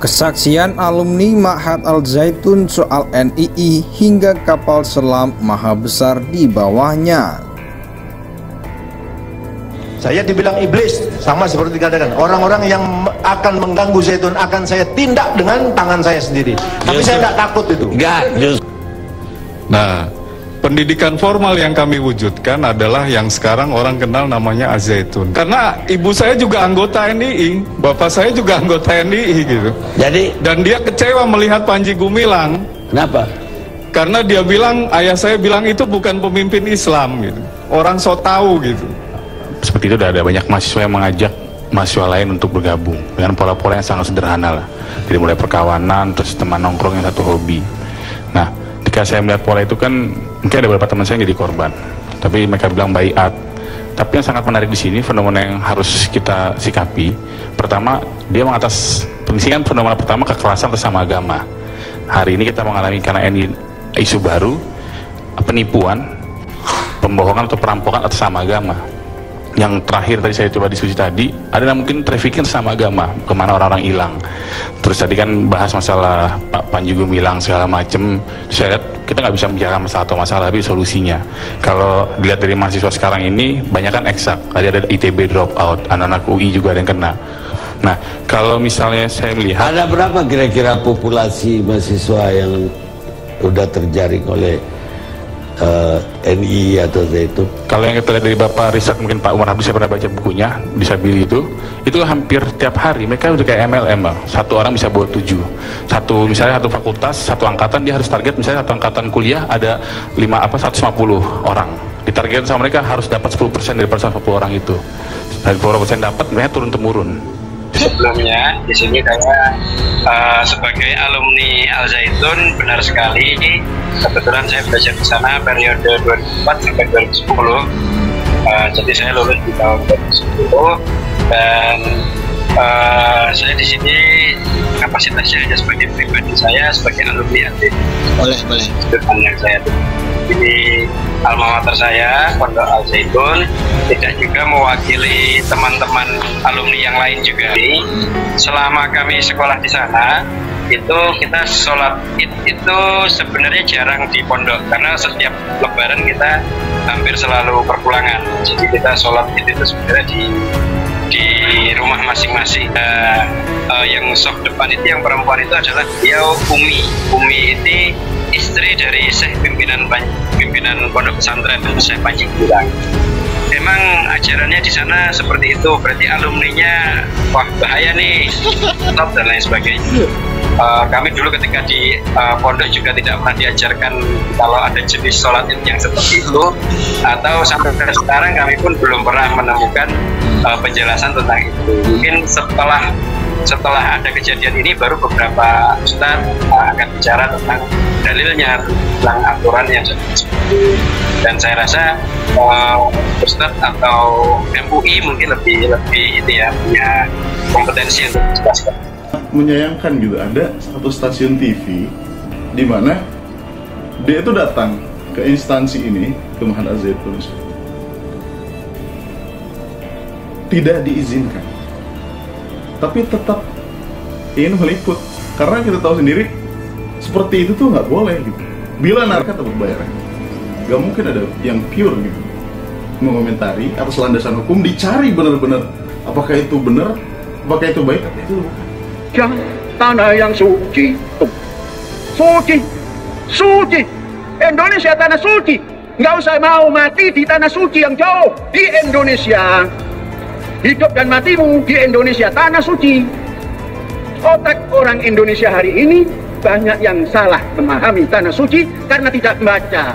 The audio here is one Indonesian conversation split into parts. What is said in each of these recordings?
Kesaksian alumni Ma'had Al-Zaitun soal NII hingga kapal selam maha besar di bawahnya. Saya dibilang iblis, sama seperti dikatakan orang-orang yang akan mengganggu Zaitun akan saya tindak dengan tangan saya sendiri. Tapi saya tidak takut itu. Nah, pendidikan formal yang kami wujudkan adalah yang sekarang orang kenal namanya Al-Zaitun. Karena ibu saya juga anggota NII, bapak saya juga anggota NII gitu. Dan dia kecewa melihat Panji Gumilang. Kenapa? Karena dia bilang, ayah saya bilang itu bukan pemimpin Islam gitu. Orang so tahu gitu. Seperti itu, ada banyak mahasiswa yang mengajak mahasiswa lain untuk bergabung dengan pola-pola yang sangat sederhana lah. Jadi mulai perkawanan, terus teman nongkrong yang satu hobi. Nah, ketika saya melihat pola itu kan, mungkin ada beberapa teman saya yang jadi korban. Tapi mereka bilang baiat. Tapi yang sangat menarik di sini, fenomena yang harus kita sikapi. Pertama, dia mengatas, penisikan fenomena pertama kekerasan bersama agama. Hari ini kita mengalami karena ini isu baru, penipuan, pembohongan atau perampokan atas nama agama. Yang terakhir tadi saya coba diskusi tadi adalah mungkin trafficking sama agama, kemana orang-orang hilang. Terus tadi kan bahas masalah Pak Panji Gumilang segala macem. Saya lihat kita nggak bisa bicara masalah atau masalah, tapi solusinya. Kalau dilihat dari mahasiswa sekarang ini banyak kan eksak, ada ITB drop out, anak-anak UI juga ada yang kena. Nah, kalau misalnya saya melihat ada berapa kira-kira populasi mahasiswa yang udah terjaring oleh NII atau Zaitun? Kalau yang kita lihat dari Bapak riset, mungkin Pak Umar Abdul, saya pernah baca bukunya Disability itu hampir tiap hari mereka udah kayak MLM lah. Satu orang bisa bawa 7. Misalnya satu fakultas, satu angkatan dia harus target, misalnya satu angkatan kuliah ada 150 orang. Ditargetkan sama mereka harus dapat 10% dari 150 orang itu. Dan 10% dapat, mereka turun-temurun. Sebelumnya di sini saya sebagai alumni Al-Zaitun, benar sekali kebetulan saya belajar di sana periode 2004 sampai 2010. Jadi saya lulus di tahun 2010 dan saya di sini kapasitasnya hanya sebagai pribadi saya sebagai alumni Al-Zaitun. Boleh. Yang saya ini alma mater saya, Pondok Al-Zaitun, tidak juga mewakili teman-teman alumni yang lain juga. Selama kami sekolah di sana, itu kita sholat Id itu sebenarnya jarang di pondok, karena setiap lebaran kita hampir selalu perpulangan. Jadi kita sholat Id itu sebenarnya di rumah masing-masing. Yang sok depan itu, yang perempuan itu adalah beliau Umi ini istri dari Syekh pimpinan pondok pesantren Syekh Panji Gumilang. Memang ajarannya di sana seperti itu, berarti alumninya wah bahaya nih, top dan lain sebagainya. Kami dulu ketika di pondok juga tidak pernah diajarkan kalau ada jenis sholat yang seperti itu, atau sampai sekarang kami pun belum pernah menemukan penjelasan tentang itu. Mungkin setelah ada kejadian ini baru beberapa ustadz akan bicara tentang dalilnya, tentang aturan yang seperti itu. Dan saya rasa ustadz atau MUI mungkin lebih ini ya, punya kompetensi untuk menjelaskan. Menyayangkan juga ada satu stasiun TV di mana dia itu datang ke instansi ini, ke Ma'had Al-Zaitun, tidak diizinkan, tapi tetap ingin meliput karena kita tahu sendiri seperti itu tuh nggak boleh gitu. Bila narka tetap berbayar, nggak mungkin ada yang pure gitu mengomentari atas landasan hukum, dicari benar-benar apakah itu benar, apakah itu baik, atau itu bukan. Tanah yang suci, suci. Indonesia tanah suci. Nggak usah mau mati di tanah suci yang jauh, di Indonesia. Hidup dan matimu di Indonesia, tanah suci. Otak orang Indonesia hari ini banyak yang salah memahami tanah suci karena tidak membaca.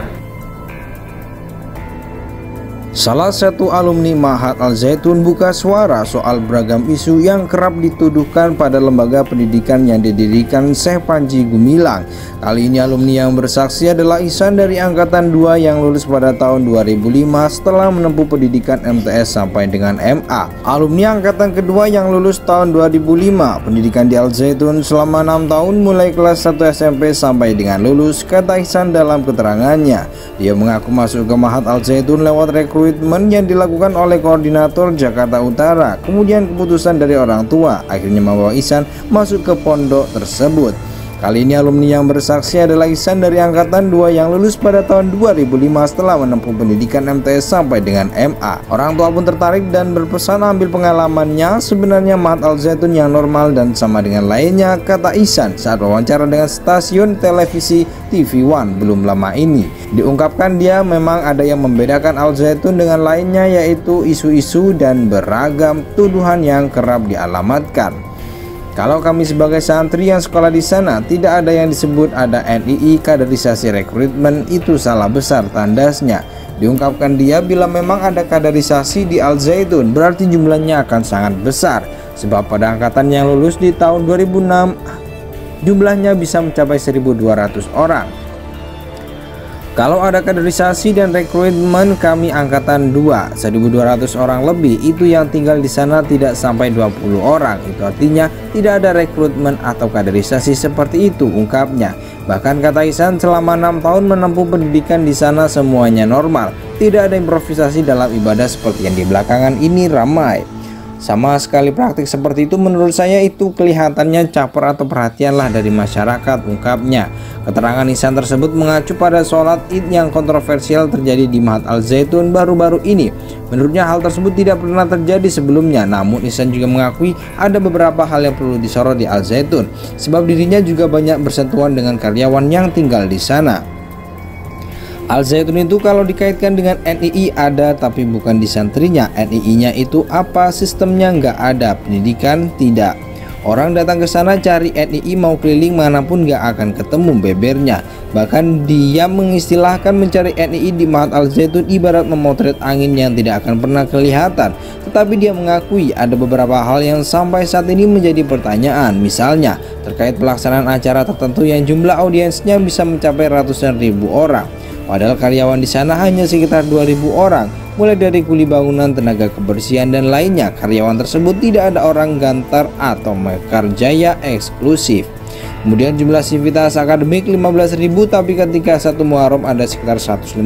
Salah satu alumni Ma'had Al-Zaitun buka suara soal beragam isu yang kerap dituduhkan pada lembaga pendidikan yang didirikan Syekh Panji Gumilang. Kali ini alumni yang bersaksi adalah Ihsan dari Angkatan 2 yang lulus pada tahun 2005 setelah menempuh pendidikan MTS sampai dengan MA. Alumni Angkatan kedua yang lulus tahun 2005, pendidikan di Al-Zaitun selama 6 tahun mulai kelas 1 SMP sampai dengan lulus, kata Ihsan dalam keterangannya. Dia mengaku masuk ke Ma'had Al-Zaitun lewat rekrutmen rekrutmen yang dilakukan oleh koordinator Jakarta Utara. Kemudian keputusan dari orang tua akhirnya membawa Ihsan masuk ke pondok tersebut. Kali ini alumni yang bersaksi adalah Ihsan dari Angkatan 2 yang lulus pada tahun 2005 setelah menempuh pendidikan MTS sampai dengan MA. Orang tua pun tertarik dan berpesan ambil pengalamannya. Sebenarnya Mahat Al Zaitun yang normal dan sama dengan lainnya, kata Ihsan saat wawancara dengan stasiun televisi TV One belum lama ini. Diungkapkan dia memang ada yang membedakan Al Zaitun dengan lainnya, yaitu isu-isu dan beragam tuduhan yang kerap dialamatkan. Kalau kami sebagai santri yang sekolah di sana tidak ada yang disebut ada NII kaderisasi rekrutmen, itu salah besar tandasnya. Diungkapkan dia, bila memang ada kaderisasi di Al Zaitun berarti jumlahnya akan sangat besar, sebab pada angkatan yang lulus di tahun 2006 jumlahnya bisa mencapai 1.200 orang. Kalau ada kaderisasi dan rekrutmen kami angkatan 2 1.200 orang lebih, itu yang tinggal di sana tidak sampai 20 orang. Itu artinya tidak ada rekrutmen atau kaderisasi seperti itu, ungkapnya. Bahkan kata Ihsan selama 6 tahun menempuh pendidikan di sana semuanya normal, tidak ada improvisasi dalam ibadah seperti yang di belakangan ini ramai. Sama sekali praktik seperti itu menurut saya itu kelihatannya caper atau perhatianlah dari masyarakat, ungkapnya. Keterangan Ihsan tersebut mengacu pada sholat id yang kontroversial terjadi di Mahat Al Zaitun baru-baru ini. Menurutnya hal tersebut tidak pernah terjadi sebelumnya, namun Ihsan juga mengakui ada beberapa hal yang perlu disorot di Al Zaitun, sebab dirinya juga banyak bersentuhan dengan karyawan yang tinggal di sana. Al Zaitun itu kalau dikaitkan dengan NII ada tapi bukan di santrinya. NII-nya itu apa? Sistemnya nggak ada, pendidikan tidak. Orang datang ke sana cari NII mau keliling manapun nggak akan ketemu bebernya. Bahkan dia mengistilahkan mencari NII di Mahat Al Zaitun ibarat memotret angin yang tidak akan pernah kelihatan. Tetapi dia mengakui ada beberapa hal yang sampai saat ini menjadi pertanyaan. Misalnya terkait pelaksanaan acara tertentu yang jumlah audiensnya bisa mencapai ratusan ribu orang. Padahal karyawan di sana hanya sekitar 2.000 orang, mulai dari kuli bangunan, tenaga kebersihan, dan lainnya. Karyawan tersebut tidak ada orang gantar atau mekarjaya eksklusif. Kemudian jumlah sivitas akademik 15.000, tapi ketika 1 Muharram ada sekitar 150.000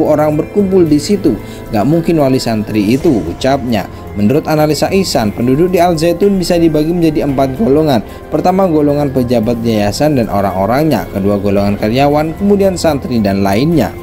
orang berkumpul di situ. Gak mungkin wali santri itu, ucapnya. Menurut analisa Ihsan, penduduk di Al Zaitun bisa dibagi menjadi 4 golongan. Pertama, golongan pejabat yayasan dan orang-orangnya. Kedua, golongan karyawan, kemudian santri dan lainnya.